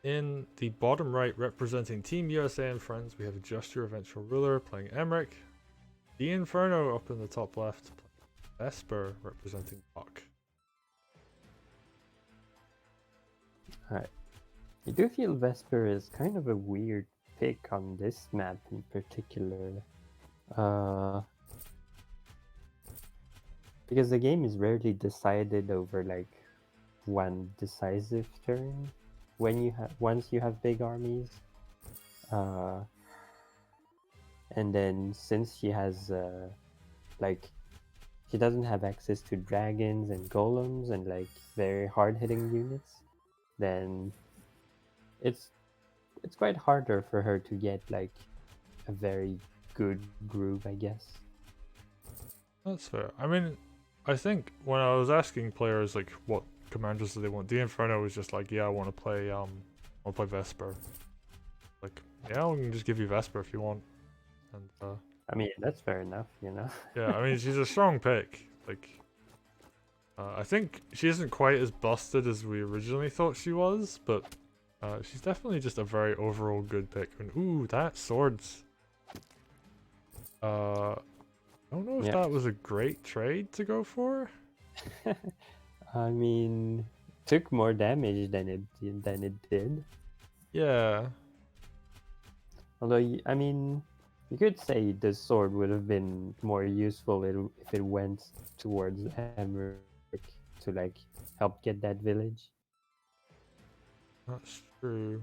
In the bottom right, representing Team USA and Friends, we have Just Your Eventual Ruler playing Emeric. Dinferno up in the top left, playing Vesper representing Buck. Alright. I do feel Vesper is kind of a weird pick on this map in particular. Because the game is rarely decided over like one decisive turn once you have big armies. And then since she has like she doesn't have access to dragons and golems and like very hard hitting units, then it's quite harder for her to get like a very good groove, I guess. That's fair. I mean, I think when I was asking players like what commanders do they want, Dinferno was just like, yeah, I want to play Vesper. Like, yeah, we can just give you Vesper if you want. And I mean, that's fair enough, you know. yeah, I mean, she's a strong pick. Like, I think she isn't quite as busted as we originally thought she was, but she's definitely just a very overall good pick. And ooh, that swords. I don't know if that was a great trade to go for. I mean, took more damage than it did. Yeah. Although, I mean, you could say the sword would have been more useful if it went towards Emeric to like help get that village. That's true.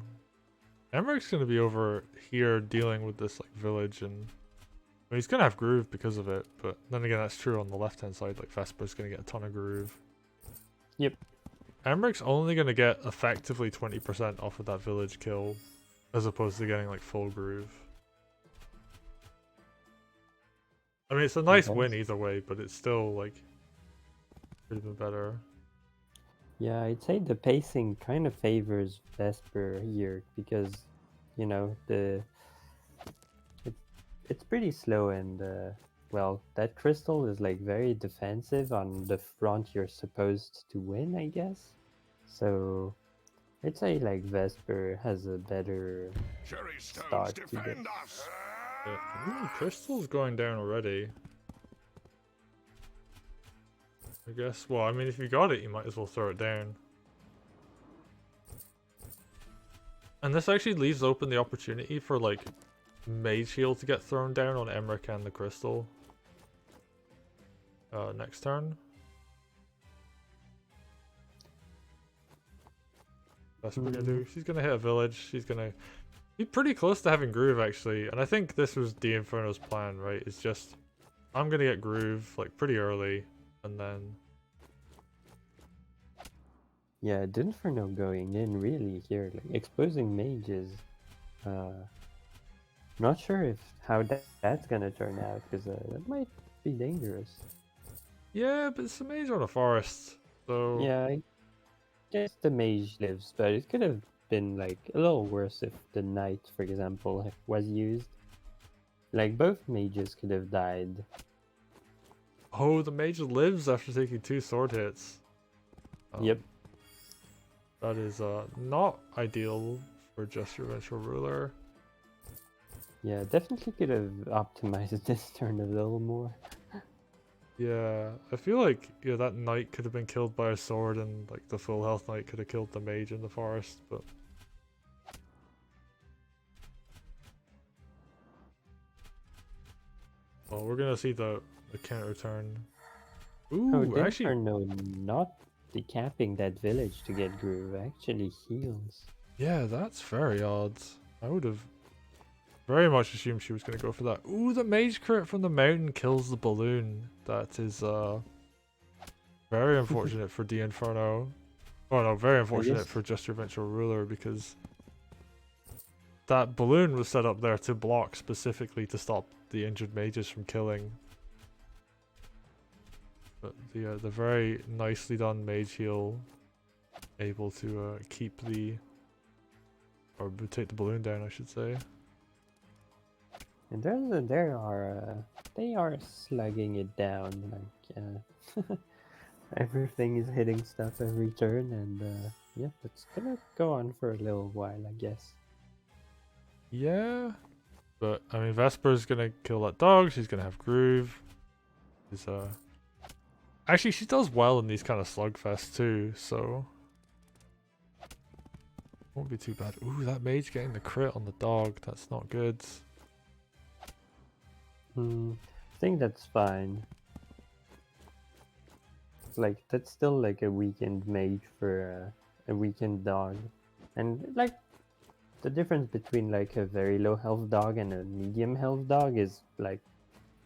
Emeric's gonna be over here dealing with this like village, and I mean, he's gonna have groove because of it. But then again, that's true on the left hand side. Like Vesper's gonna get a ton of groove. Yep. Emeric's only gonna get effectively 20% off of that village kill, as opposed to getting like full groove. I mean, it's a nice win either way, but it's still like could have been better. Yeah, I'd say the pacing kind of favors Vesper here because, you know, it's pretty slow and well, that crystal is like very defensive on the front you're supposed to win, I guess. So I'd say like Vesper has a better start to this. Yeah. Ooh, crystal's going down already. I guess. Well, I mean, if you got it, you might as well throw it down. And this actually leaves open the opportunity for like Mage Heal to get thrown down on Emeric and the crystal. Next turn. That's what we're gonna do. She's gonna hit a village. She's gonna be pretty close to having groove actually, and I think this was Dinferno's plan, right? It's just I'm gonna get groove like pretty early, and then yeah, Dinferno going in really here, like exposing mages. Not sure if how that's gonna turn out because that might be dangerous. Yeah, but it's a mage on a forest, so yeah, I guess the mage lives, but it could have been like a little worse if the knight, for example, was used. Like both mages could have died. Oh, the mage lives after taking 2 sword hits. Yep. That is not ideal for Just Your Eventual Ruler. Yeah, definitely could have optimized this turn a little more. Yeah, I feel like that knight could have been killed by a sword, and like the full health knight could have killed the mage in the forest, but well, we're gonna see the counter turn. Ooh, actually, no, not decapping that village to get groove actually heals. Yeah, that's very odd. I would have very much assumed she was gonna go for that. Ooh, the mage crit from the mountain kills the balloon. That is very unfortunate for Dinferno. Oh no, very unfortunate for Just Your Eventual Ruler, because that balloon was set up there to block specifically to stop the injured mages from killing. But the very nicely done mage heal, able to keep the, or take the balloon down, I should say. And they are slugging it down like everything is hitting stuff every turn, and Yep, it's gonna go on for a little while, I guess. Yeah. But, I mean, Vesper's gonna kill that dog. She's gonna have Groove. She's, actually, she does well in these kind of slugfests too, so... Won't be too bad. Ooh, that mage getting the crit on the dog. That's not good. I think that's fine. Like, that's still like a weakened mage for a weakened dog. And like, the difference between like a very low health dog and a medium health dog is like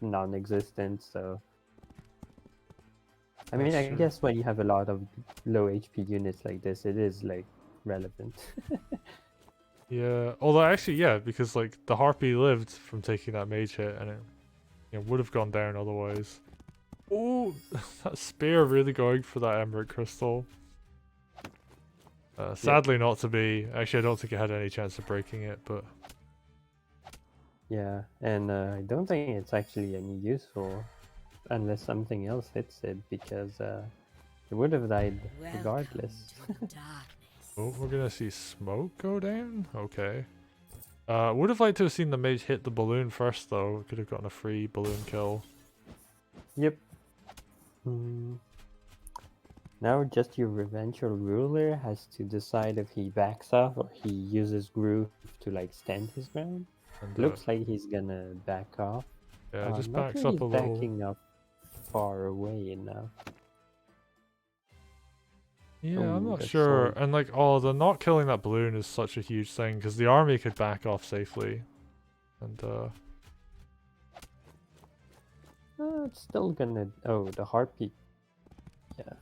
non-existent, so... I mean, That's I true. guess when you have a lot of low HP units like this, it is like relevant. Yeah, although actually, yeah, because like the harpy lived from taking that mage hit, and it would have gone down otherwise. Oh, that spear really going for that Emeric crystal. Sadly, not to be. Actually, I don't think it had any chance of breaking it, but Yeah, and I don't think it's actually any useful unless something else hits it, because it would have died regardless. oh, we're gonna see smoke go down. Okay. Would have liked to have seen the mage hit the balloon first, though. Could have gotten a free balloon kill. Yep. Now just your eventual ruler has to decide if he backs off or he uses groove to like stand his ground. And Looks like he's gonna back off. yeah, just Not backs sure up he's a little. backing up far away enough. Yeah, I'm Oh, not the sure. sword. And like, oh, the not killing that balloon is such a huge thing because the army could back off safely, and It's still gonna. Oh, the harpy. Yeah,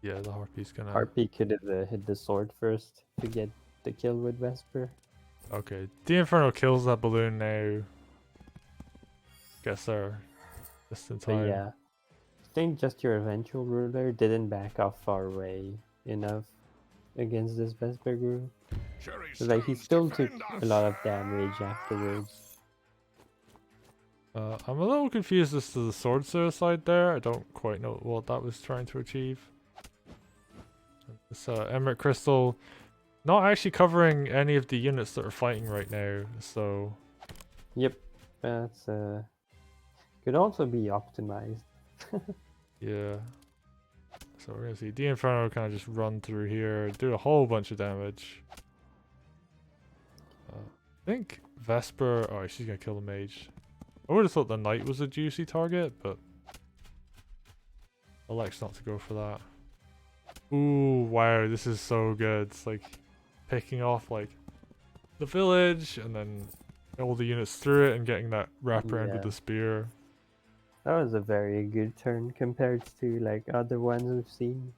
yeah, the harpy's gonna. harpy could have hit the sword first to get the kill with Vesper. Okay, Dinferno kills that balloon now. Guess they're just in But time. yeah, I think just your eventual ruler didn't back off far away enough against this Vesper group. Like he still took a lot of damage afterwards. I'm a little confused as to the sword suicide there. I don't quite know what that was trying to achieve. This Emeric crystal not actually covering any of the units that are fighting right now, so Yep, that's could also be optimized. yeah. So we're gonna see Dinferno kind of just run through here, do a whole bunch of damage. I think Vesper. Oh, she's gonna kill the mage. I would have thought the knight was a juicy target, but elects not to go for that. Ooh, wow, this is so good. It's like picking off like the village and then all the units through it and getting that wraparound with Yeah. the spear. That was a very good turn compared to like other ones we've seen.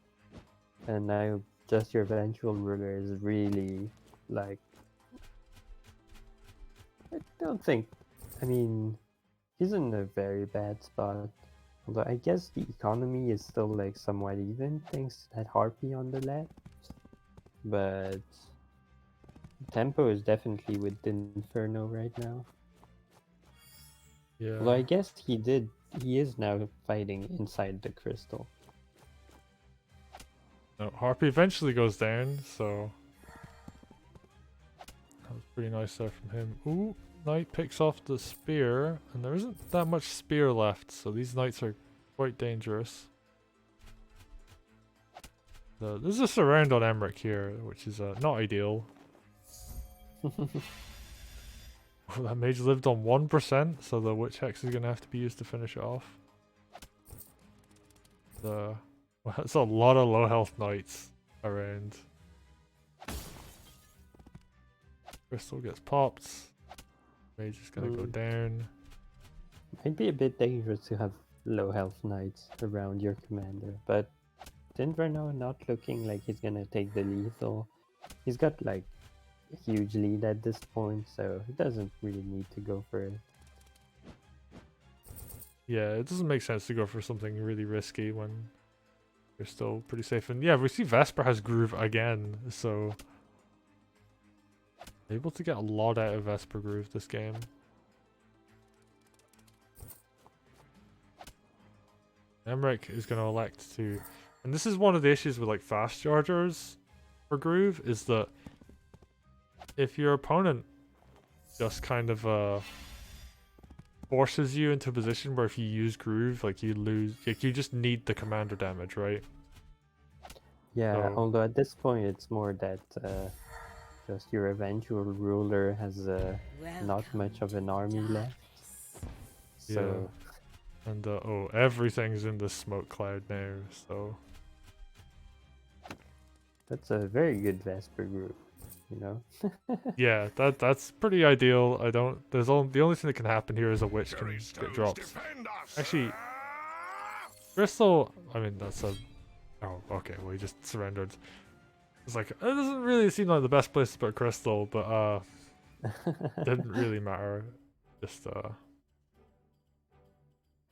And now just your eventual ruler is really like, I don't think, I mean, he's in a very bad spot. Although I guess the economy is still like somewhat even thanks to that harpy on the left. But tempo is definitely with Dinferno right now. Yeah. Although I guess he is now fighting inside the crystal. No, Harpy eventually goes down, so that was pretty nice there from him. Ooh, Knight picks off the spear, and there isn't that much spear left, so these knights are quite dangerous. There's a surround on Emeric here, which is not ideal. Oh, that mage lived on 1%, so the Witch Hex is going to have to be used to finish it off. Well, that's a lot of low health knights around. Crystal gets popped. Mage is going to go down. Might be a bit dangerous to have low health knights around your commander, but Dinferno not looking like he's gonna take the lethal. He's got like a huge lead at this point, so he doesn't really need to go for it. Yeah, it doesn't make sense to go for something really risky when you're still pretty safe. And yeah, we see Vesper has Groove again, so able to get a lot out of Vesper Groove this game. Emeric is going to elect to... And this is one of the issues with like fast chargers Vesper Groove is that if your opponent just kind of forces you into a position where if you use Groove, like you lose, like you just need the commander damage, right? Yeah, So although at this point it's more that just your eventual ruler has not much of an army left. yeah, So and oh, everything's in the smoke cloud now. So that's a very good Vesper group, you know. yeah, that's pretty ideal. I don't. There's only the only thing that can happen here is a witch can get dropped. Actually, Crystal. I mean, that's a. Oh, okay. Well, he just surrendered. It's like it doesn't really seem like the best place to put Crystal, but didn't really matter. Just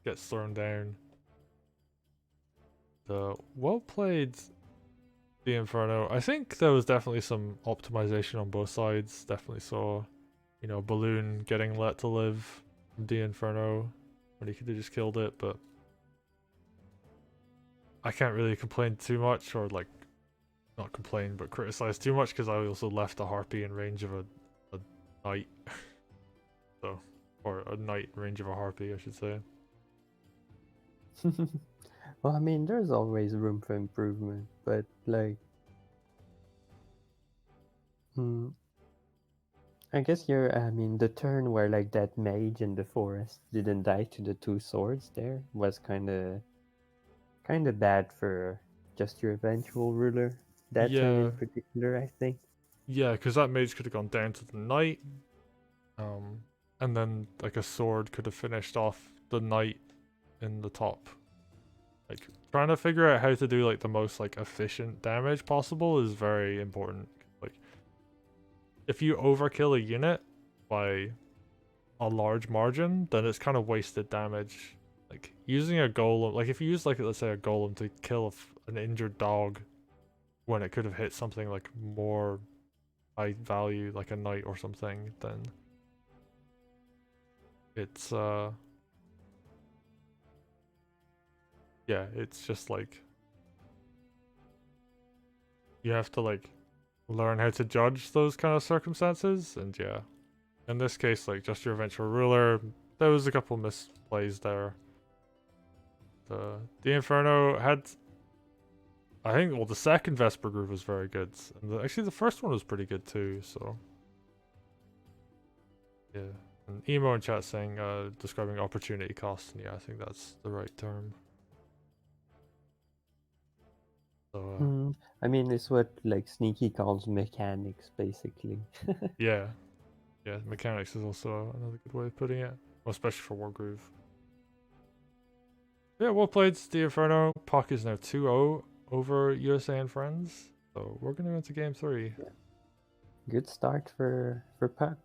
gets thrown down. The well played Dinferno. I think there was definitely some optimization on both sides. Definitely saw, you know, Balloon getting let to live from Dinferno when he could have just killed it, but I can't really complain too much, or like not complain but criticize too much, because I also left a harpy in range of a knight. So, or a knight in range of a harpy, I should say. Well, I mean, there's always room for improvement, but like, I guess I mean, the turn where like that mage in the forest didn't die to the two swords there was kind of bad for just your eventual ruler. That turn Yeah, in particular, I think. yeah, because that mage could have gone down to the knight, and then like a sword could have finished off the knight in the top. Like trying to figure out how to do like the most like efficient damage possible is very important. Like if you overkill a unit by a large margin, then it's kind of wasted damage. Like using a golem, like if you use like let's say a golem to kill an injured dog when it could have hit something like more high value, like a knight or something, then it's yeah, it's just like you have to like learn how to judge those kind of circumstances, and yeah, in this case, like just your eventual ruler, there was a couple misplays there. The Inferno had, I think, well, the second Vesper group was very good, and actually the first one was pretty good too. So yeah, and emo in chat saying describing opportunity cost, and yeah, I think that's the right term. So I mean, it's what like Sneaky calls mechanics, basically. yeah, yeah, mechanics is also another good way of putting it, well, especially for Wargroove. Yeah, well played, the Inferno. Puck is now 2-0 over USA and Friends. So we're going to go into game 3. Yeah. Good start for Puck.